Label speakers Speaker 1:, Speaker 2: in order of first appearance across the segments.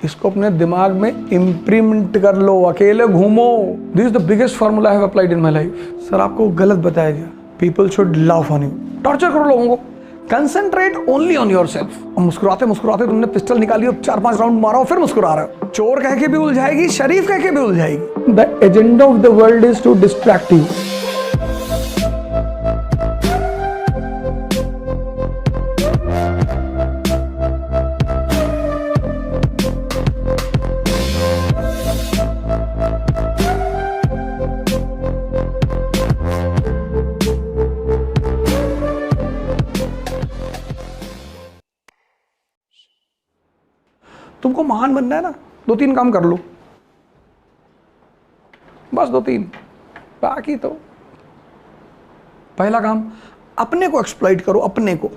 Speaker 1: इसको अपने दिमाग में इम्प्रिंट कर लो, अकेले घूमो। This is the biggest formula I have applied in my life. Sir आपको गलत बताया गया। People should laugh on you. Torture करो लोगों को। Concentrate only on your self. मुस्कुराते मुस्कुराते तुमने पिस्टल निकाली, 4-5 राउंड मारा, फिर मुस्कुरा रहा हो। चोर कह के भी उलझाएगी, शरीफ कह के भी उलझाएगी। The agenda of the world is to distract you. तुमको महान बनना है ना, 2-3 काम कर लो, बस 2-3। बाकी तो पहला काम, अपने को एक्सप्लॉइट करो। अपने को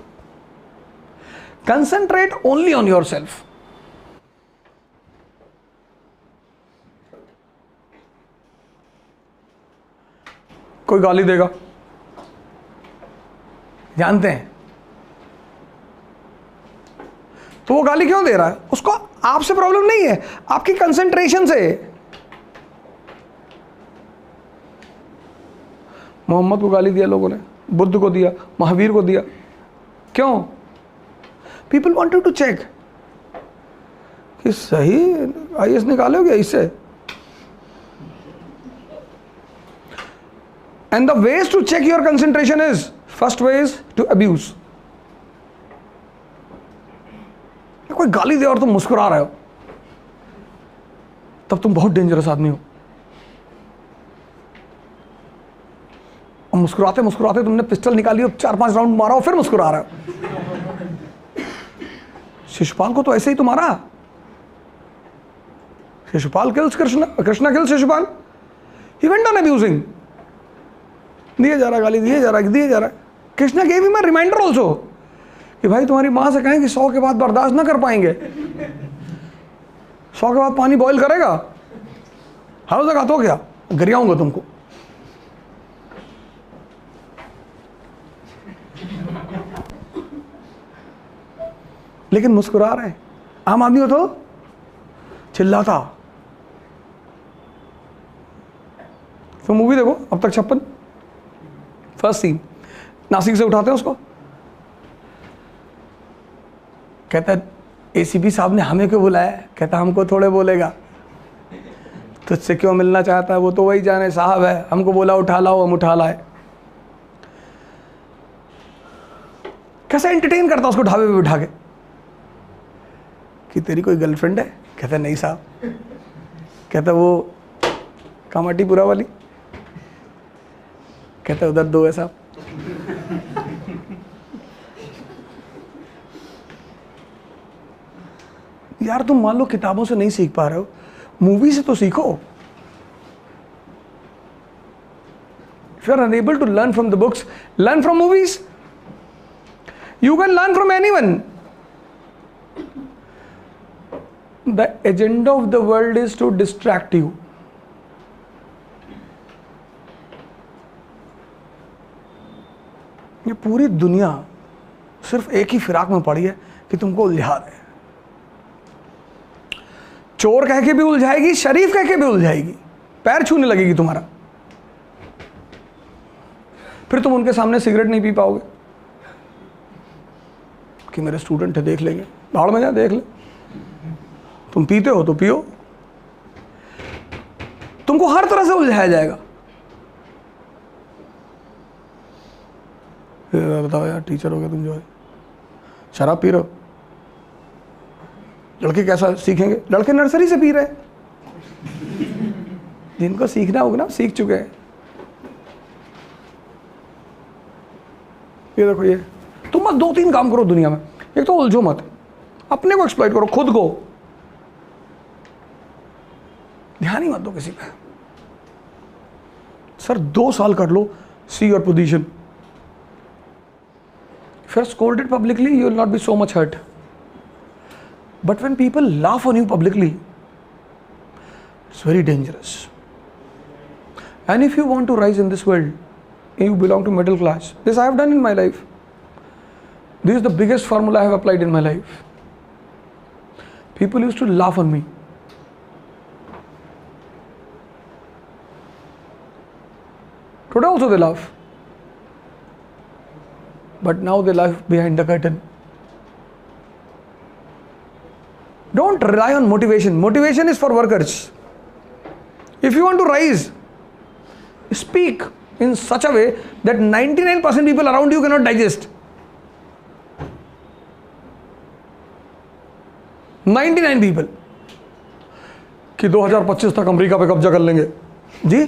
Speaker 1: concentrate only on your self. कोई गाली देगा, जानते हैं तो वो गाली क्यों दे रहा है? उसको आपसे प्रॉब्लम नहीं है, आपकी कंसंट्रेशन से। मोहम्मद को गाली दिया लोगों ने, बुद्ध को दिया, महावीर को दिया। क्यों? पीपल वांटेड टू चेक कि सही आईएएस निकालोगे इससे। And the ways to check your concentration is, first way is to abuse. कोई गाली दे और तुम मुस्कुरा रहे हो, तब तुम बहुत डेंजरस आदमी हो। और मुस्कुराते मुस्कुराते तुमने पिस्टल निकाली, 4-5 राउंड मारा, फिर मुस्कुरा रहे हो। शिशुपाल को तो ऐसे ही तो मारा। Shishupal kills Krishna, Krishna kills Shishupal. He went on abusing. दिए जा रहा गाली, दिए जा रहा। Krishna gave him a reminder also कि भाई तुम्हारी माँ से कहें कि 100 के बाद बर्दाश्त ना कर पाएंगे। 100 के बाद पानी बॉईल करेगा, हर जगह तो क्या गरियाऊंगा तुमको। लेकिन मुस्कुरा रहे। आम आदमी हो तो चिल्लाता। तो मूवी देखो अब तक 56। फर्स्ट सीन, नासिक से उठाते हैं उसको, कहता है एसीपी साहब ने हमें क्यों बुलाया? कहता हमको थोड़े बोलेगा, तुझसे क्यों मिलना चाहता है वो तो वही जाने। साहब है, हमको बोला उठा लाओ, हम उठा लाए। कैसे एंटरटेन करता उसको ढाबे पे बिठा के कि तेरी कोई गर्लफ्रेंड है? कहता नहीं साहब। कहता वो कामाटीपुरा वाली? कहता उधर 2 है साहब। यार तुम मान लो किताबों से नहीं सीख पा रहे हो, मूवी से तो सीखो। If you are unable to learn from the books, learn from movies. You can learn from anyone. The agenda of the world is to distract you. ये पूरी दुनिया सिर्फ एक ही फिराक में पड़ी है कि तुमको उलझा दे। चोर कह के भी उलझाएगी, शरीफ कह के भी उलझाएगी, पैर छूने लगेगी तुम्हारा। फिर तुम उनके सामने सिगरेट नहीं पी पाओगे कि मेरे स्टूडेंट है, देख लेंगे। भाड़ में जा, देख ले। तुम पीते हो तो पियो। तुमको हर तरह से उलझाया जाएगा। बताओ यार, टीचर हो गए तुम, जो है शराब पी रहे हो। लड़के कैसा सीखेंगे? लड़के नर्सरी से पी रहे। जिनको सीखना होगा ना, सीख चुके हैं। ये देखो, ये तुम बस 2-3 काम करो दुनिया में। एक तो उलझो मत, अपने को एक्सप्लॉइट करो, खुद को। ध्यान ही मत दो किसी पे। सर 2 साल कर लो, see your position. If you are scolded publicly, you will not be so much hurt. But when people laugh on you publicly, it's very dangerous. And if you want to rise in this world, you belong to middle class. This I have done in my life. This is the biggest formula I have applied in my life. people used to laugh on me. Today also they laugh. But now they laugh behind the curtain. Don't rely on motivation. Motivation is for workers. If you want to rise, speak in such a way that 99% people around you cannot digest. 99 people कि 2025 तक America पे कब्जा कर लेंगे जी।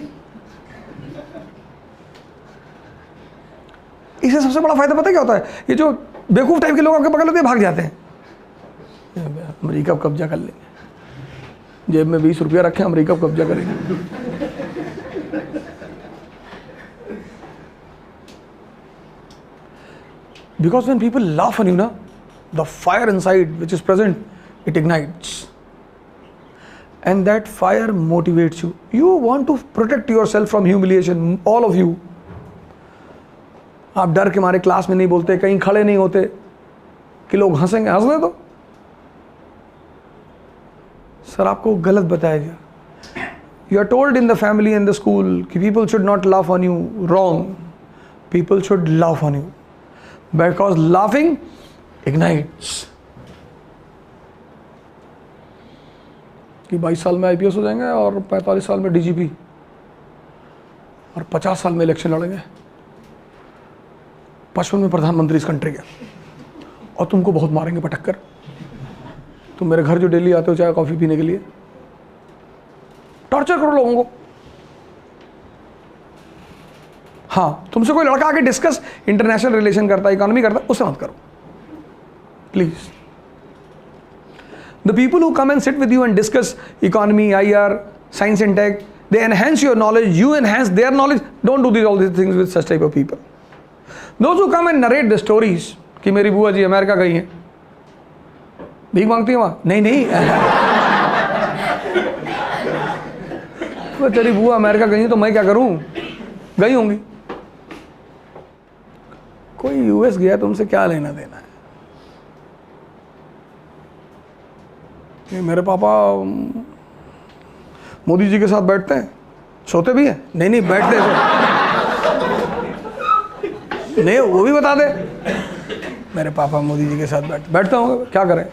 Speaker 1: इससे सबसे बड़ा फायदा पता क्या होता है? ये जो बेवकूफ टाइप के लोग आपके बगल में भाग जाते हैं, अमेरिका पे कब्जा कर लेंगे, जेब में 20 रुपया रखें, अमेरिका पे कब्जा करेंगे। Because when people laugh on you, na, the fire inside which is present, it ignites. And that fire motivates you. You want to protect yourself from humiliation, all of you. आप डर के मारे class में नहीं बोलते, कहीं खड़े नहीं होते कि लोग हंसेंगे, हंसने दो। सर आपको गलत बताया गया। You are told in the family and the school कि people should not laugh on you. Wrong. People should laugh on you. Because laughing ignites. कि 22 साल में आईपीएस हो जाएंगे और 45 साल में डीजीपी और 50 साल में इलेक्शन लड़ेंगे, 55 में प्रधानमंत्री इस कंट्री के, और तुमको बहुत मारेंगे पटक कर। तुम मेरे घर जो डेली आते हो चाय कॉफी पीने के लिए, टॉर्चर करो लोगों को। हाँ, तुमसे कोई लड़का आके डिस्कस इंटरनेशनल रिलेशन करता है, इकोनॉमी करता है, उससे मत करो please. The people who come and sit with you and discuss economy, IR, science and tech, they enhance your knowledge, you enhance their knowledge. Don't do all these things with such type of people. Those who come and narrate the stories कि मेरी बुआ जी America गई हैं, भीख मांगती है वहाँ, नहीं नहीं तो तेरी बुआ अमेरिका गई है तो मैं क्या करूँ, गई होंगी। कोई यूएस गया तो उनसे क्या लेना देना है? मेरे पापा मोदी जी के साथ बैठते हैं, सोते भी हैं, नहीं नहीं बैठते नहीं, वो भी बता दे। मेरे पापा मोदी जी के साथ बैठते होंगे, क्या करें?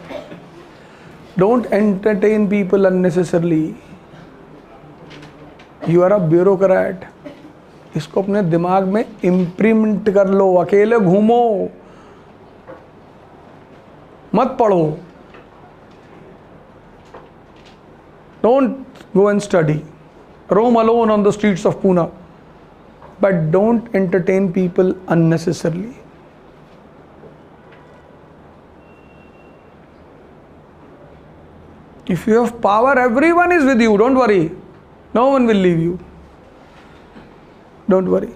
Speaker 1: Don't entertain people unnecessarily. You are a bureaucrat. इसको अपने दिमाग में इम्प्रिंट कर लो। अकेले घूमो, मत पढ़ो। Don't go and study. Roam alone on the streets of Pune. But don't entertain people unnecessarily. If you have power, everyone is with you. Don't worry. No one will leave you. Don't worry.